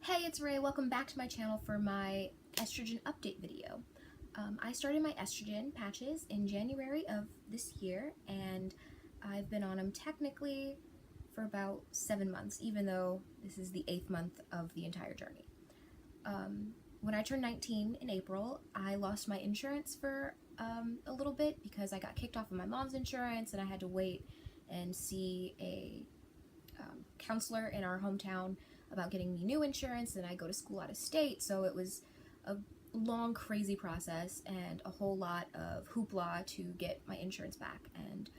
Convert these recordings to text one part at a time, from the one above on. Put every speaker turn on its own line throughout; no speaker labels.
Hey, it's Ray. Welcome back to my channel for my estrogen update video. I started my estrogen patches in January of this year, and I've been on them technically for about 7 months, even though this is the 8th month of the entire journey. When I turned 19 in April, I lost my insurance for a little bit because I got kicked off of my mom's insurance, and I had to wait and see a counselor in our hometown about getting me new insurance, and I go to school out of state, so it was a long, crazy process and a whole lot of hoopla to get my insurance back, and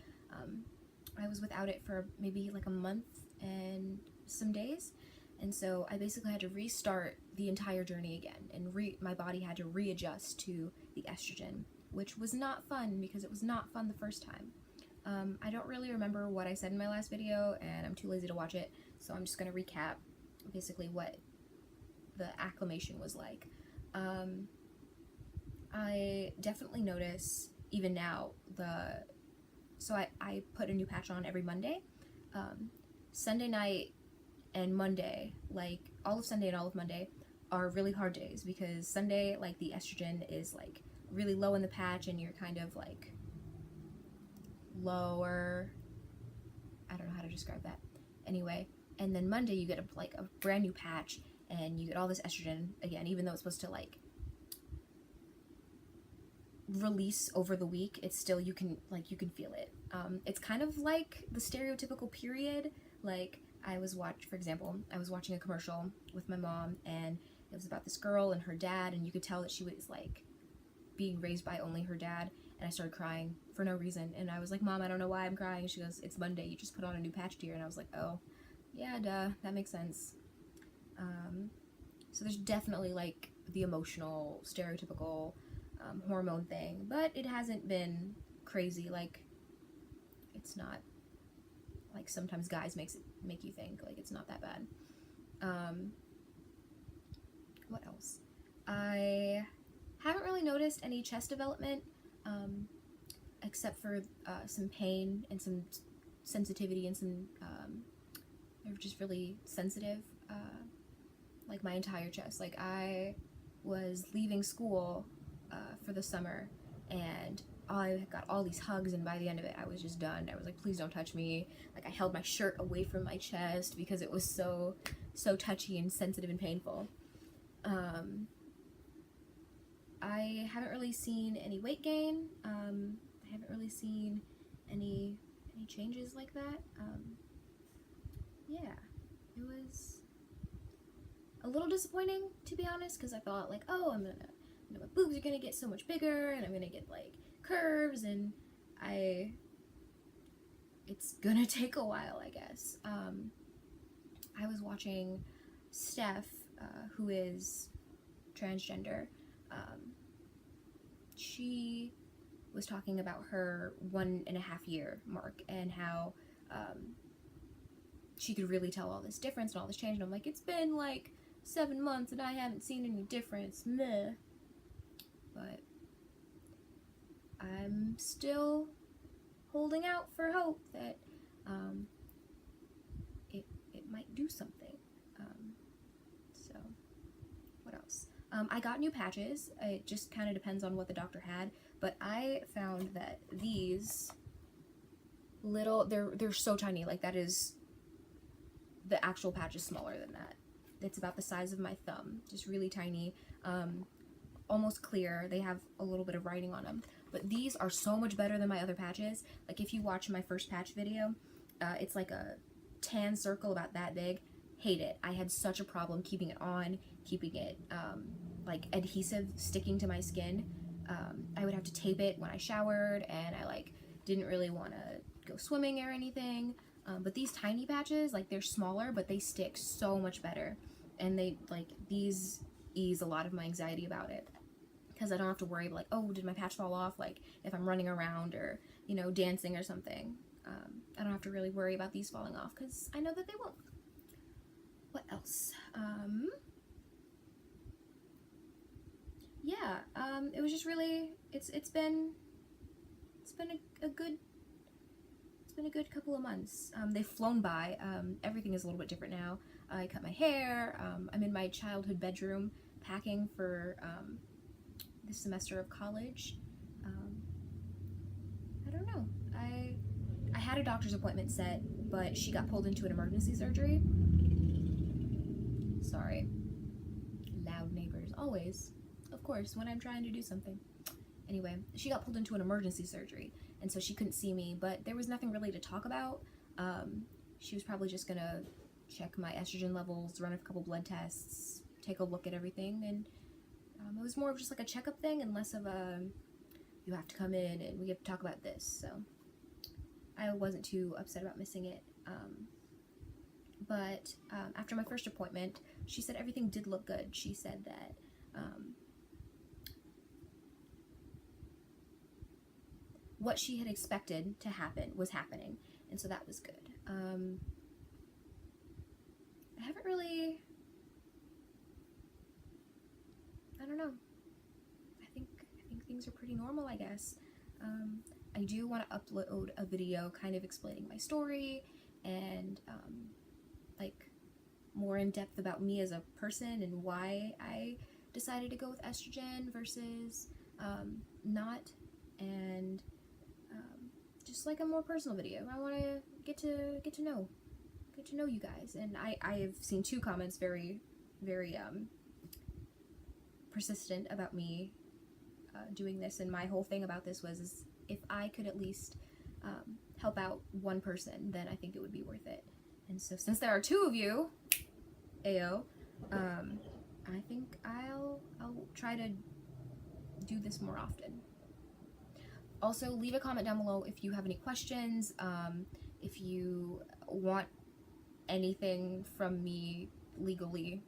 I was without it for maybe like a month and some days, and so I basically had to restart the entire journey again, and my body had to readjust to the estrogen, which was not fun because it was not fun the first time. I don't really remember what I said in my last video, and I'm too lazy to watch it, so I'm just going to recap basically what the acclimation was like. I definitely notice, even now, so I put a new patch on every Monday. Sunday night and Monday, like all of Sunday and all of Monday, are really hard days because Sunday, like, the estrogen is like really low in the patch and you're kind of like lower. I don't know how to describe that. Anyway, and then Monday you get a brand new patch and you get all this estrogen again, even though it's supposed to like release over the week. It's still, you can feel it. It's kind of like the stereotypical period. Like, for example, I was watching a commercial with my mom, and it was about this girl and her dad, and you could tell that she was like being raised by only her dad, and I started crying for no reason, and I was like, "Mom, I don't know why I'm crying." She goes, "It's Monday, you just put on a new patch, dear." And I was like, "Oh, yeah, duh, that makes sense." So there's definitely like the emotional, stereotypical hormone thing, but it hasn't been crazy. Like, it's not like sometimes guys make you think, like, it's not that bad. What else? I haven't really noticed any chest development, except for some pain and some sensitivity and some, they're just really sensitive, like my entire chest. Like, I was leaving school for the summer, and I got all these hugs, and by the end of it I was just done. I was like, please don't touch me. Like, I held my shirt away from my chest because it was so touchy and sensitive and painful. I haven't really seen any weight gain. I haven't really seen any changes like that. Yeah, it was a little disappointing, to be honest, because I thought, like, oh, my boobs are gonna get so much bigger, and I'm gonna get like curves, and it's gonna take a while, I guess. I was watching Steph, who is transgender. She was talking about her 1.5 year mark and how she could really tell all this difference and all this change, and I'm like, it's been like 7 months and I haven't seen any difference, meh. But I'm still holding out for hope that it might do something. So what else? I got new patches. It just kind of depends on what the doctor had, but I found that these little, they're so tiny. Like, that is, the actual patch is smaller than that. It's about the size of my thumb, just really tiny, almost clear. They have a little bit of writing on them, but these are so much better than my other patches. Like, if you watch my first patch video, it's like a tan circle about that big. Hate it. I had such a problem keeping it on, keeping it like adhesive, sticking to my skin. I would have to tape it when I showered, and I like didn't really want to go swimming or anything. But these tiny patches, like, they're smaller, but they stick so much better, and these ease a lot of my anxiety about it, because I don't have to worry like, oh, did my patch fall off, like if I'm running around or, you know, dancing or something. I don't have to really worry about these falling off because I know that they won't. What else? Yeah, it was just really, it's been been a good couple of months. They've flown by. Everything is a little bit different now. I cut my hair. I'm in my childhood bedroom packing for this semester of college. I don't know. I had a doctor's appointment set, but she got pulled into an emergency surgery. Sorry. Loud neighbors. Always. Of course, when I'm trying to do something. Anyway, she got pulled into an emergency surgery, and so she couldn't see me, but there was nothing really to talk about. She was probably just gonna check my estrogen levels, run a couple blood tests, take a look at everything, and it was more of just like a checkup thing and less of a, you have to come in and we have to talk about this, so I wasn't too upset about missing it. But after my first appointment, she said everything did look good. She said that what she had expected to happen was happening, and so that was good. I haven't really, I don't know, I think things are pretty normal, I guess. I do want to upload a video kind of explaining my story and like more in depth about me as a person and why I decided to go with estrogen versus not, and just like a more personal video. I want to get to know you guys, and I have seen 2 comments very persistent about me doing this, and my whole thing about this was if I could at least help out one person, then I think it would be worth it. And so since there are 2 of you, Ayo, I think I'll try to do this more often. Also, leave a comment down below if you have any questions, if you want anything from me legally,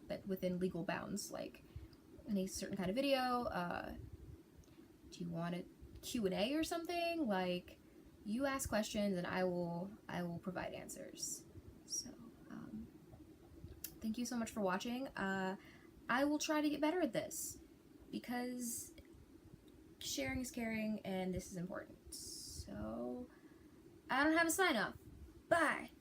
that within legal bounds, like any certain kind of video. Do you want a Q&A or something? Like, you ask questions and I will provide answers. So thank you so much for watching. I will try to get better at this because sharing is caring and this is important. So I don't have a sign off. Bye.